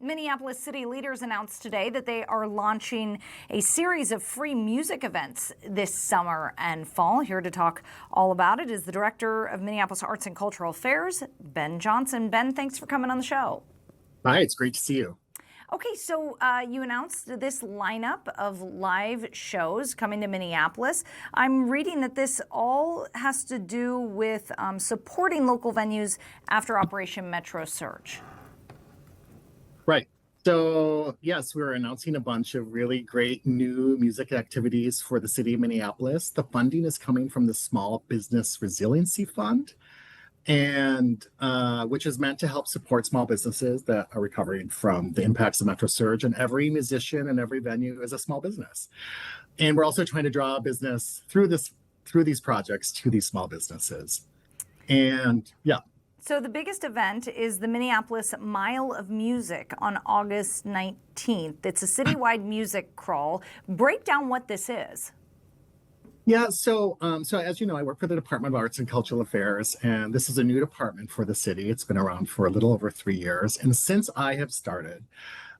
Minneapolis city leaders announced today that they are launching a series of free music events this summer and fall. Here to talk all about it is the director of Minneapolis Arts and Cultural Affairs, Ben Johnson. Ben, thanks for coming on the show. Hi, it's great to see you. Okay, so you announced this lineup of live shows coming to Minneapolis. I'm reading that this all has to do with supporting local venues after Operation Metro Surge. Right. So, yes, we're announcing a bunch of really great new music activities for the city of Minneapolis. The funding is coming from the Small Business Resiliency Fund, and which is meant to help support small businesses that are recovering from the impacts of Metro Surge. And every musician and every venue is a small business. And we're also trying to draw business through these projects to these small businesses. And yeah. So the biggest event is the Minneapolis Mile of Music on August 19th. It's a citywide music crawl. Break down what this is. Yeah, so as you know, I work for the Department of Arts and Cultural Affairs, and this is a new department for the city. It's been around for a little over 3 years. And since I have started,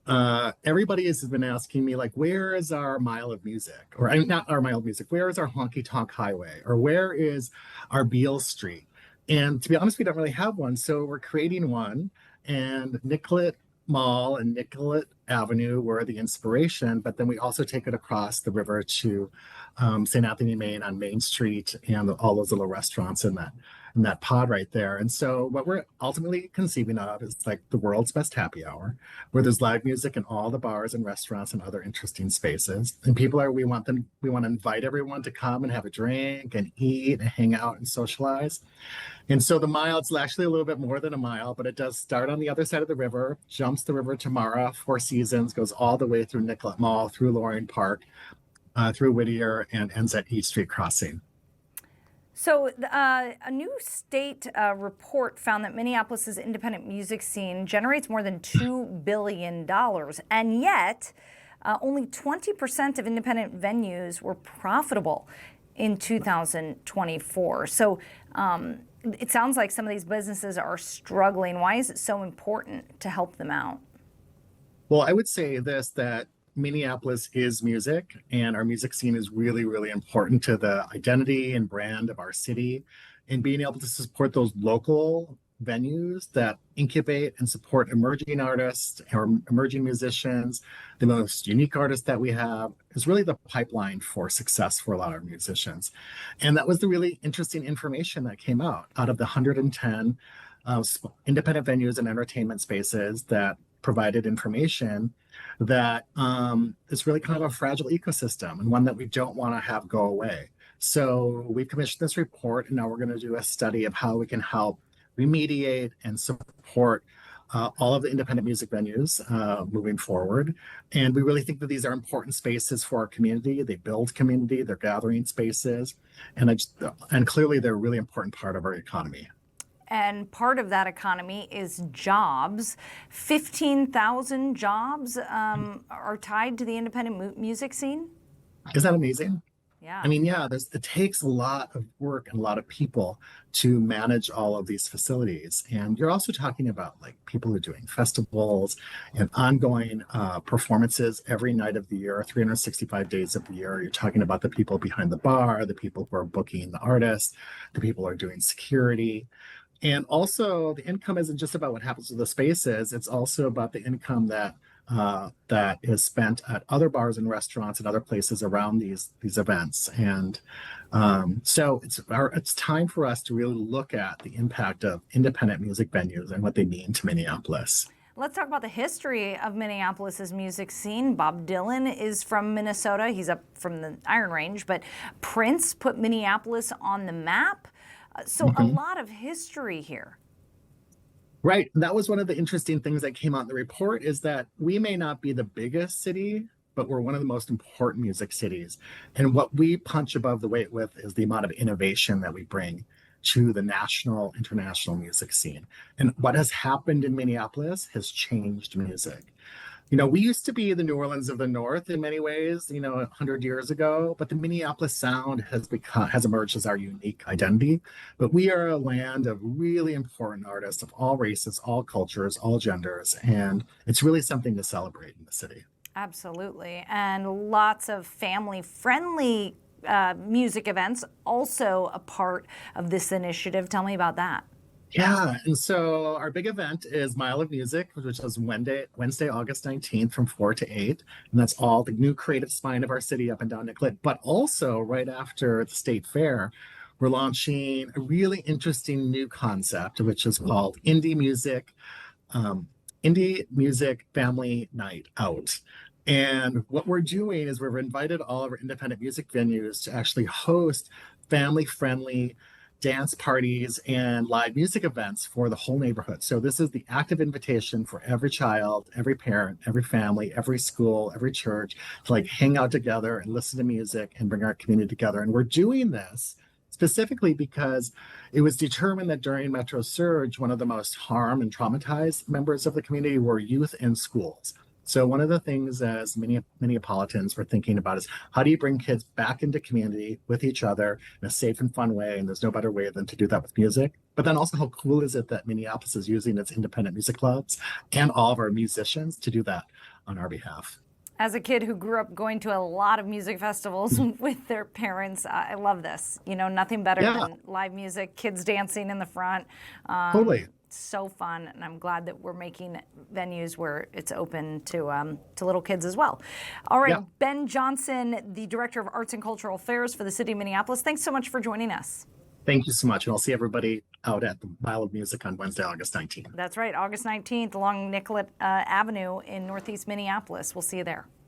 everybody has been asking me, like, where is our Mile of Music? Or not our Mile of Music, where is our Honky Tonk Highway? Or where is our Beale Street? And to be honest, we don't really have one. So we're creating one, and Nicollet Mall and Nicollet Avenue were the inspiration, but then we also take it across the river to St. Anthony, Maine on Main Street and all those little restaurants in that pod right there. And so what we're ultimately conceiving of is like the world's best happy hour, where there's live music in all the bars and restaurants and other interesting spaces. And we want to invite everyone to come and have a drink and eat and hang out and socialize. And so the mile, it's actually a little bit more than a mile, but it does start on the other side of the river, jumps the river to Mara, Four Seasons, goes all the way through Nicollet Mall, through Loring Park, through Whittier, and ends at East Street Crossing. So a new state report found that Minneapolis's independent music scene generates more than $2 billion, and yet only 20% of independent venues were profitable in 2024. So it sounds like some of these businesses are struggling. Why is it so important to help them out? Well, I would say this, that Minneapolis is music, and our music scene is really, really important to the identity and brand of our city. And being able to support those local venues that incubate and support emerging artists or emerging musicians, the most unique artists that we have, is really the pipeline for success for a lot of musicians. And that was the really interesting information that came out of the 110 independent venues and entertainment spaces that provided information that is really kind of a fragile ecosystem and one that we don't want to have go away. So we commissioned this report, and now we're going to do a study of how we can help remediate and support all of the independent music venues moving forward. And we really think that these are important spaces for our community. They build community, they're gathering spaces, and clearly they're a really important part of our economy. And part of that economy is jobs. 15,000 jobs are tied to the independent music scene. Isn't that amazing? Yeah. I mean, yeah, it takes a lot of work and a lot of people to manage all of these facilities. And you're also talking about like people who are doing festivals and ongoing performances every night of the year, 365 days of the year. You're talking about the people behind the bar, the people who are booking the artists, the people who are doing security. And also the income isn't just about what happens to the spaces. It's also about the income that is spent at other bars and restaurants and other places around these events. And so it's time for us to really look at the impact of independent music venues and what they mean to Minneapolis. Let's talk about the history of Minneapolis's music scene. Bob Dylan is from Minnesota. He's up from the Iron Range, but Prince put Minneapolis on the map. So a lot of history here. Right. That was one of the interesting things that came out in the report, is that we may not be the biggest city, but we're one of the most important music cities. And what we punch above the weight with is the amount of innovation that we bring to the national, international music scene. And what has happened in Minneapolis has changed music. We used to be the New Orleans of the North in many ways, 100 years ago, but the Minneapolis Sound has emerged as our unique identity. But we are a land of really important artists of all races, all cultures, all genders, and it's really something to celebrate in the city. Absolutely. And lots of family-friendly music events also a part of this initiative. Tell me about that. Yeah, and so our big event is Mile of Music, which is Wednesday, August 19th from 4 to 8. And that's all the new creative spine of our city up and down Nicollet. But also right after the state fair, we're launching a really interesting new concept, which is called um, Indie Music Family Night Out. And what we're doing is we've invited all of our independent music venues to actually host family-friendly dance parties and live music events for the whole neighborhood. So this is the active invitation for every child, every parent, every family, every school, every church to like hang out together and listen to music and bring our community together. And we're doing this specifically because it was determined that during Metro Surge, one of the most harmed and traumatized members of the community were youth in schools. So one of the things as Minneapolitans we're thinking about is how do you bring kids back into community with each other in a safe and fun way? And there's no better way than to do that with music. But then also how cool is it that Minneapolis is using its independent music clubs and all of our musicians to do that on our behalf? As a kid who grew up going to a lot of music festivals with their parents, I love this. Nothing better than live music, kids dancing in the front. Totally. So fun, and I'm glad that we're making venues where it's open to little kids as well. All right, Ben Johnson, the Director of Arts and Cultural Affairs for the City of Minneapolis, thanks so much for joining us. Thank you so much. And I'll see everybody out at the Mile of Music on Wednesday, August 19th. That's right, August 19th along Nicollet Avenue in Northeast Minneapolis. We'll see you there.